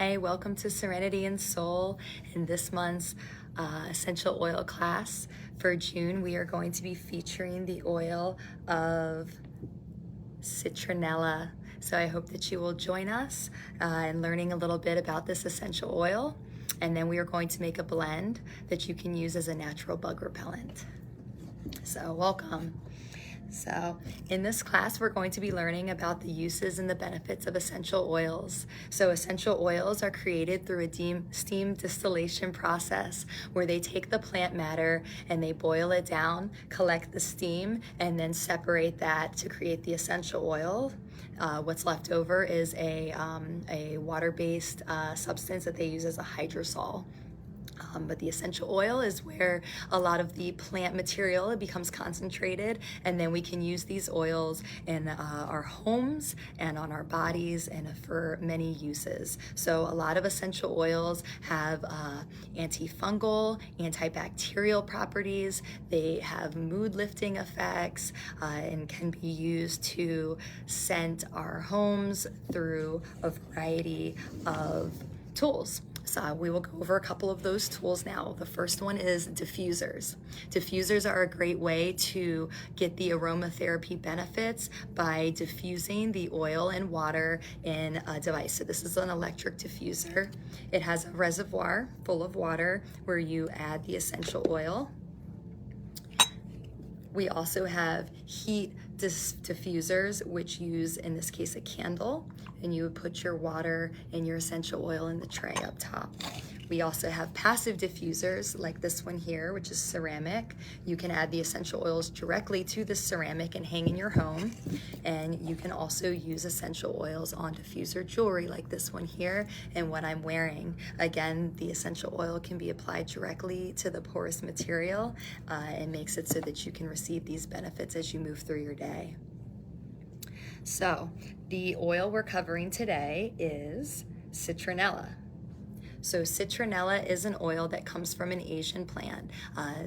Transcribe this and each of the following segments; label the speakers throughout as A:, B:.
A: Hi, welcome to Serenity and Soul. In this month's essential oil class for June, we are going to be featuring the oil of Citronella. So I hope that you will join us in learning a little bit about this essential oil. And then we are going to make a blend that you can use as a natural bug repellent. So welcome. So in this class, we're going to be learning about the uses and the benefits of essential oils. So essential oils are created through a steam distillation process where they take the plant matter and they boil it down, collect the steam, and then separate that to create the essential oil. What's left over is a water-based substance that they use as a hydrosol. But the essential oil is where a lot of the plant material becomes concentrated, and then we can use these oils in our homes and on our bodies and for many uses. So a lot of essential oils have antifungal, antibacterial properties. They have mood lifting effects and can be used to scent our homes through a variety of tools. So we will go over a couple of those tools now. The first one is diffusers. Diffusers are a great way to get the aromatherapy benefits by diffusing the oil and water in a device. So this is an electric diffuser. It has a reservoir full of water where you add the essential oil. We also have heat diffusers, which use, in this case, a candle, and you would put your water and your essential oil in the tray up top. We also have passive diffusers like this one here, which is ceramic. You can add the essential oils directly to the ceramic and hang in your home. And you can also use essential oils on diffuser jewelry like this one here and what I'm wearing. Again, the essential oil can be applied directly to the porous material and makes it so that you can receive these benefits as you move through your day. So the oil we're covering today is Citronella. So citronella is an oil that comes from an Asian plant.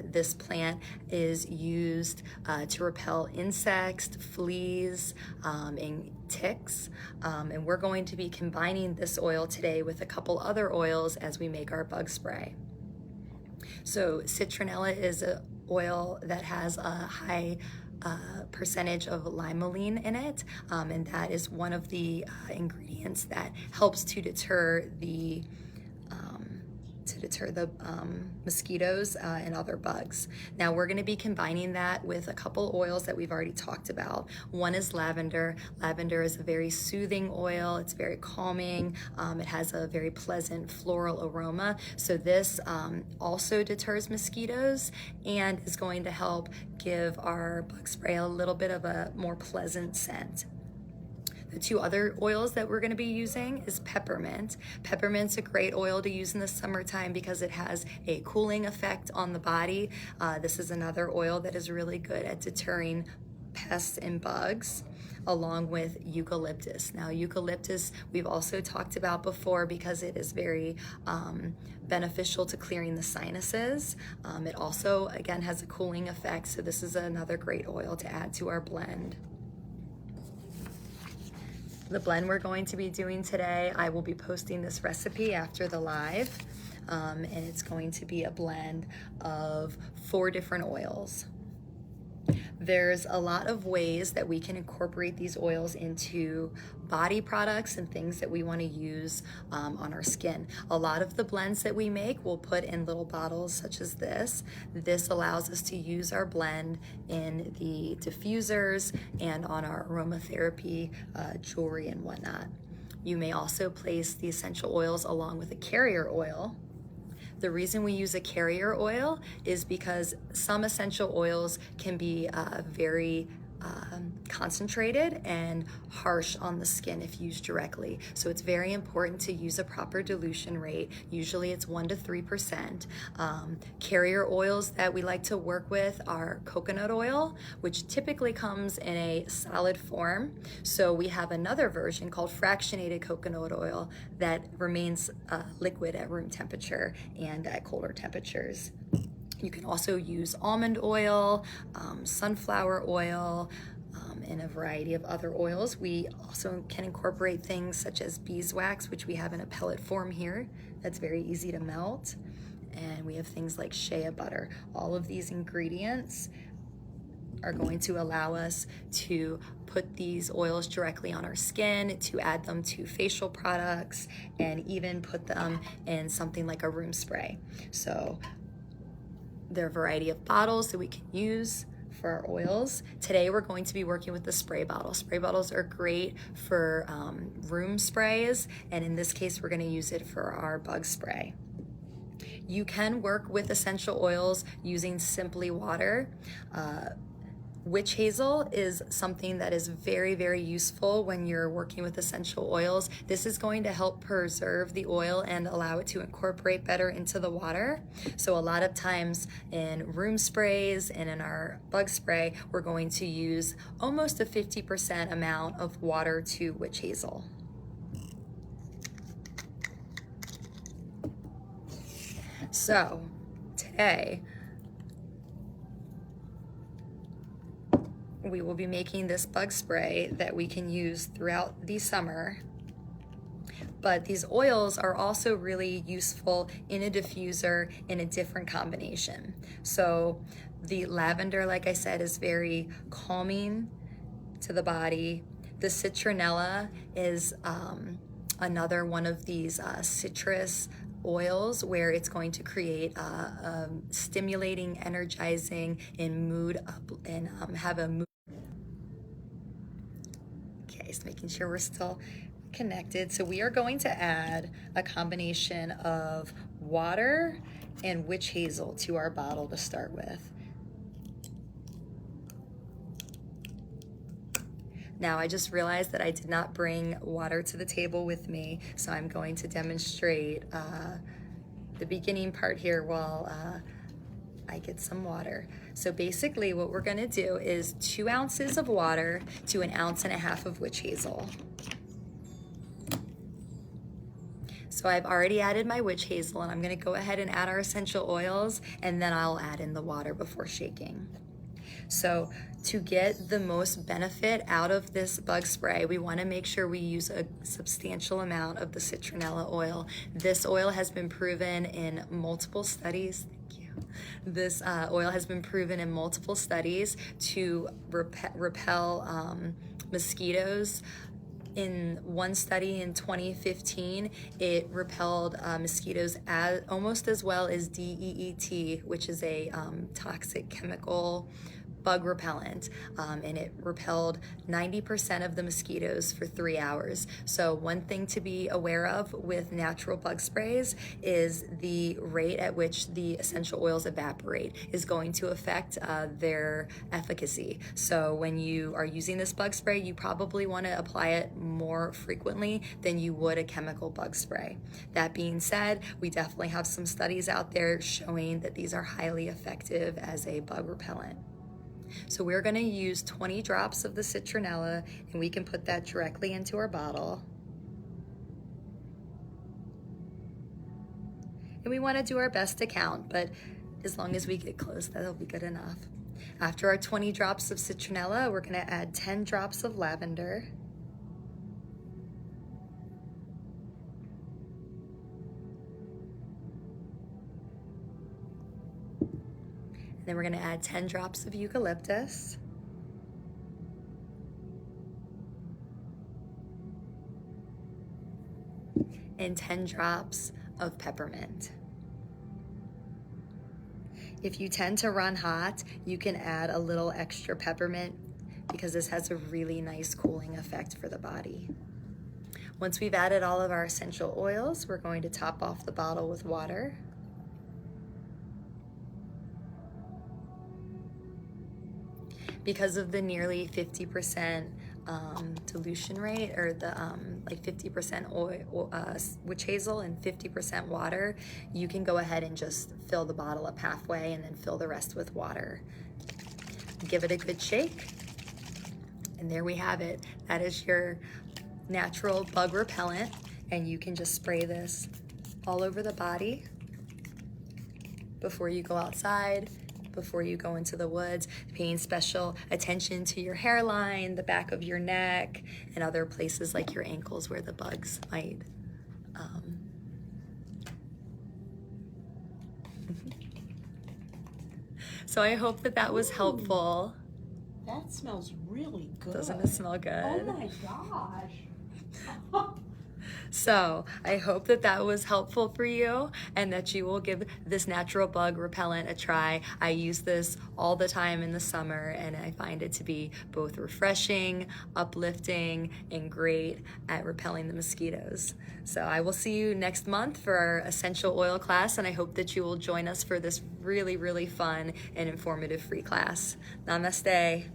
A: This plant is used to repel insects, fleas, and ticks. And we're going to be combining this oil today with a couple other oils as we make our bug spray. So citronella is an oil that has a high percentage of limonene in it, and that is one of the ingredients that helps to deter the mosquitoes and other bugs. Now we're going to be combining that with a couple oils that we've already talked about. One is lavender. Lavender is a very soothing oil. It's very calming. It has a very pleasant floral aroma. So this also deters mosquitoes and is going to help give our bug spray a little bit of a more pleasant scent. The two other oils that we're going to be using is peppermint. Peppermint's a great oil to use in the summertime because it has a cooling effect on the body. This is another oil that is really good at deterring pests and bugs, along with eucalyptus. Now eucalyptus we've also talked about before because it is very beneficial to clearing the sinuses. It also, again, has a cooling effect, so this is another great oil to add to our blend. The blend we're going to be doing today, I will be posting this recipe after the live, and it's going to be a blend of 4 different oils. There's a lot of ways that we can incorporate these oils into body products and things that we want to use on our skin. A lot of the blends that we make we'll put in little bottles such as this. This allows us to use our blend in the diffusers and on our aromatherapy jewelry and whatnot. You may also place the essential oils along with a carrier oil. The reason we use a carrier oil is because some essential oils can be very concentrated and harsh on the skin if used directly. So it's very important to use a proper dilution rate. Usually it's 1 to 3%. Carrier oils that we like to work with are coconut oil, which typically comes in a solid form. So we have another version called fractionated coconut oil that remains liquid at room temperature and at colder temperatures. You can also use almond oil, sunflower oil, in a variety of other oils. We also can incorporate things such as beeswax, which we have in a pellet form here. That's very easy to melt. And we have things like shea butter. All of these ingredients are going to allow us to put these oils directly on our skin, to add them to facial products, and even put them in something like a room spray. So there are a variety of bottles that we can use for our oils. Today we're going to be working with the spray bottle. Spray bottles are great for room sprays, and in this case we're going to use it for our bug spray. You can work with essential oils using simply water. Witch hazel is something that is very, very useful when you're working with essential oils. This is going to help preserve the oil and allow it to incorporate better into the water. So a lot of times in room sprays and in our bug spray, we're going to use almost a 50% amount of water to witch hazel. So today, we will be making this bug spray that we can use throughout the summer. But these oils are also really useful in a diffuser in a different combination. So the lavender, like I said, is very calming to the body. The citronella is another one of these citrus oils where it's going to create stimulating, energizing, and mood up, and have a mood. Okay, so making sure we're still connected. So we are going to add a combination of water and witch hazel to our bottle to start with. Now I just realized that I did not bring water to the table with me, so I'm going to demonstrate the beginning part here while I get some water. So basically what we're gonna do is 2 ounces of water to 1.5 ounces of witch hazel. So I've already added my witch hazel, and I'm gonna go ahead and add our essential oils, and then I'll add in the water before shaking. So to get the most benefit out of this bug spray, we want to make sure we use a substantial amount of the citronella oil. This oil has been proven in multiple studies. Thank you. This oil has been proven in multiple studies to repel mosquitoes. In one study in 2015, it repelled mosquitoes almost as well as DEET, which is a toxic chemical bug repellent, and it repelled 90% of the mosquitoes for 3 hours. So one thing to be aware of with natural bug sprays is the rate at which the essential oils evaporate is going to affect their efficacy. So when you are using this bug spray, you probably want to apply it more frequently than you would a chemical bug spray. That being said, we definitely have some studies out there showing that these are highly effective as a bug repellent. So we're going to use 20 drops of the citronella, and we can put that directly into our bottle. And we want to do our best to count, but as long as we get close, that'll be good enough. After our 20 drops of citronella, we're going to add 10 drops of lavender. Then we're gonna add 10 drops of eucalyptus. And 10 drops of peppermint. If you tend to run hot, you can add a little extra peppermint because this has a really nice cooling effect for the body. Once we've added all of our essential oils, we're going to top off the bottle with water. Because of the nearly 50% dilution rate, or the like 50% oil, witch hazel and 50% water, you can go ahead and just fill the bottle up halfway and then fill the rest with water. Give it a good shake, and there we have it. That is your natural bug repellent, and you can just spray this all over the body before you go outside before you go into the woods, paying special attention to your hairline, the back of your neck, and other places like your ankles where the bugs might. So I hope that that was helpful.
B: That smells really good.
A: Doesn't it smell good?
B: Oh my gosh.
A: So I hope that that was helpful for you and that you will give this natural bug repellent a try. I use this all the time in the summer and I find it to be both refreshing, uplifting, and great at repelling the mosquitoes. So I will see you next month for our essential oil class, and I hope that you will join us for this really, really fun and informative free class. Namaste.